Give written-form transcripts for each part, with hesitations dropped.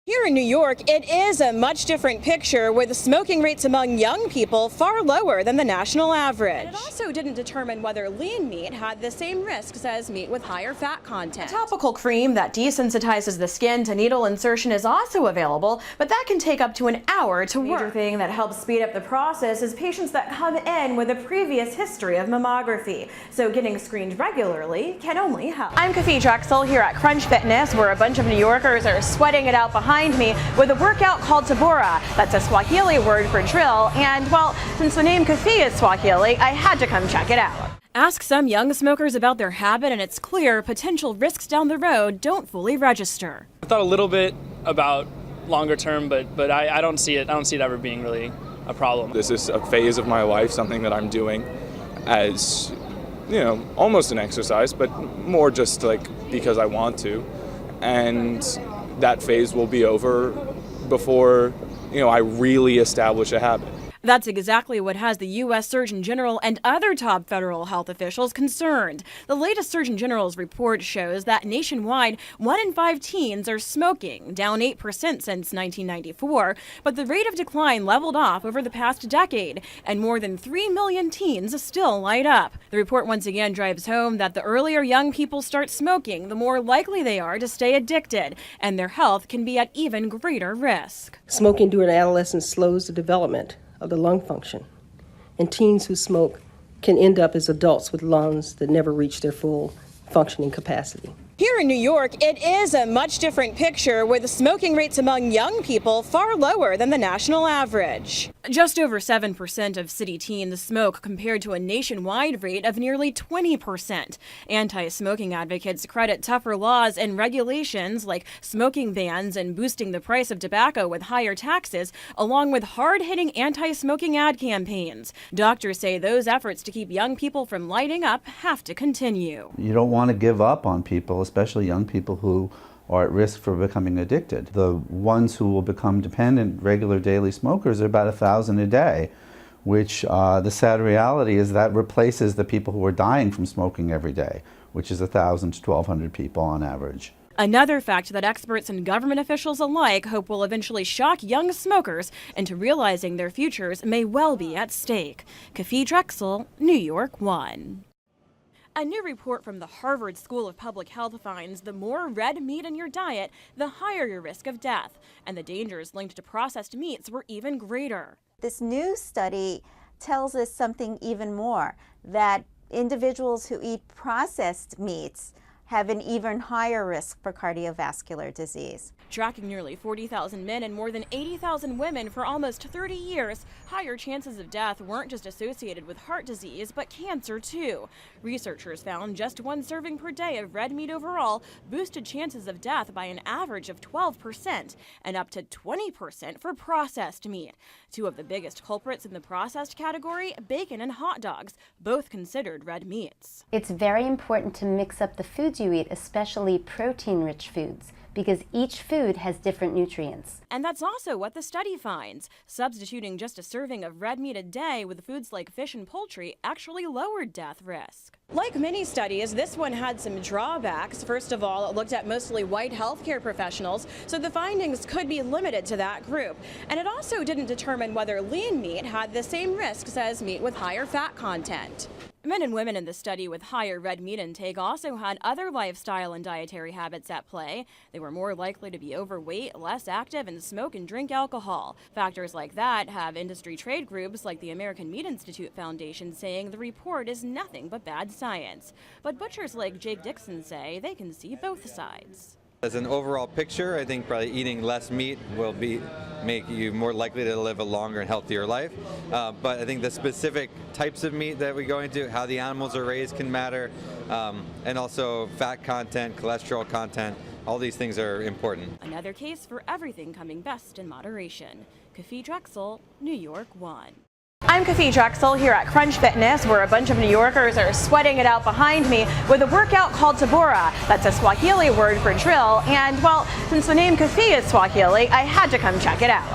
Here in New York, it is a much different picture with smoking rates among young people far lower than the national average. And it also didn't determine whether lean meat had the same risks as meat with higher fat content. A topical cream that desensitizes the skin to needle insertion is also available, but that can take up to an hour to work. The major thing that helps speed up the process is patients that come in with a previous history of mammography, so getting screened regularly can only help. I'm Kafi Drexel here at Crunch Fitness, where a bunch of New Yorkers are sweating it out behind me with a workout called Tabora. That's a Swahili word for drill, and well, since the name Kafi is Swahili, I had to come check it out. Ask some young smokers about their habit and it's clear potential risks down the road don't fully register. I thought a little bit about longer term, but I don't see it ever being really a problem. This is a phase of my life, something that I'm doing as, almost an exercise, but more just like because I want to. And that phase will be over before, I really establish a habit. That's exactly what has the U.S. Surgeon General and other top federal health officials concerned. The latest Surgeon General's report shows that nationwide, 1 in 5 teens are smoking, down 8% since 1994. But the rate of decline leveled off over the past decade, and more than 3 million teens still light up. The report once again drives home that the earlier young people start smoking, the more likely they are to stay addicted, and their health can be at even greater risk. Smoking during adolescence slows the development of the lung function, and teens who smoke can end up as adults with lungs that never reach their full functioning capacity. Here in New York, it is a much different picture with smoking rates among young people far lower than the national average. Just over 7% of city teens smoke compared to a nationwide rate of nearly 20%. Anti-smoking advocates credit tougher laws and regulations like smoking bans and boosting the price of tobacco with higher taxes, along with hard-hitting anti-smoking ad campaigns. Doctors say those efforts to keep young people from lighting up have to continue. You don't want to give up on people, especially young people who are at risk for becoming addicted. The ones who will become dependent, regular daily smokers are about 1,000 a day, which the sad reality is that replaces the people who are dying from smoking every day, which is 1,000 to 1,200 people on average. Another fact that experts and government officials alike hope will eventually shock young smokers into realizing their futures may well be at stake. Kafi Drexel, New York 1. A new report from the Harvard School of Public Health finds the more red meat in your diet, the higher your risk of death, and the dangers linked to processed meats were even greater. This new study tells us something even more, that individuals who eat processed meats have an even higher risk for cardiovascular disease. Tracking nearly 40,000 men and more than 80,000 women for almost 30 years, higher chances of death weren't just associated with heart disease, but cancer too. Researchers found just 1 serving per day of red meat overall boosted chances of death by an average of 12% and up to 20% for processed meat. 2 of the biggest culprits in the processed category, bacon and hot dogs, both considered red meats. It's very important to mix up the foods you eat, especially protein-rich foods, because each food has different nutrients. And that's also what the study finds. Substituting just a serving of red meat a day with foods like fish and poultry actually lowered death risk. Like many studies, this one had some drawbacks. First of all, it looked at mostly white healthcare professionals, so the findings could be limited to that group. And it also didn't determine whether lean meat had the same risks as meat with higher fat content. Men and women in the study with higher red meat intake also had other lifestyle and dietary habits at play. They were more likely to be overweight, less active, and smoke and drink alcohol. Factors like that have industry trade groups like the American Meat Institute Foundation saying the report is nothing but bad science. But butchers like Jake Dixon say they can see both sides. As an overall picture, I think probably eating less meat will make you more likely to live a longer and healthier life. But I think the specific types of meat that we go into, how the animals are raised can matter, and also fat content, cholesterol content, all these things are important. Another case for everything coming best in moderation. Kafi Drexel, New York 1. I'm Kafi Drexel here at Crunch Fitness, where a bunch of New Yorkers are sweating it out behind me with a workout called Tabora. That's a Swahili word for drill, and well, since the name Kafi is Swahili, I had to come check it out.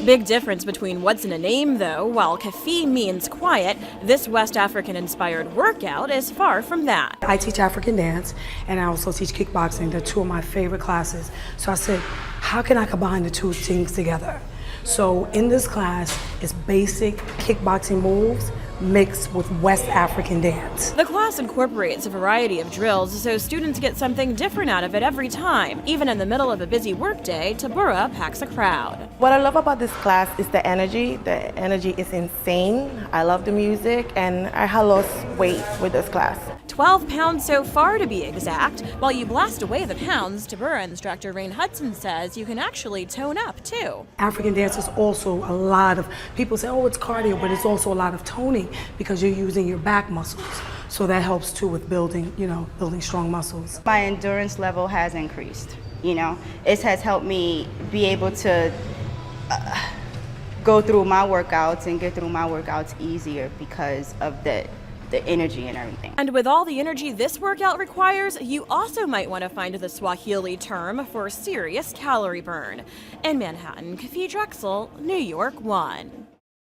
Big difference between what's in a name, though. While Kafi means quiet, this West African-inspired workout is far from that. I teach African dance, and I also teach kickboxing. They're two of my favorite classes. So I said, how can I combine the two things together? So in this class, it's basic kickboxing moves mixed with West African dance. The class incorporates a variety of drills, so students get something different out of it every time. Even in the middle of a busy workday, Tabura packs a crowd. What I love about this class is the energy. The energy is insane. I love the music, and I have lost weight with this class. 12 pounds so far, to be exact. While you blast away the pounds, Tabura instructor Rain Hudson says you can actually tone up too. African dance is also a lot of, people say, oh, it's cardio, but it's also a lot of toning because you're using your back muscles. So that helps too with building, building strong muscles. My endurance level has increased. It has helped me be able to go through my workouts and get through my workouts easier because of the energy and everything. And with all the energy this workout requires, you also might want to find the Swahili term for serious calorie burn. In Manhattan, Kafi Drexel, New York 1.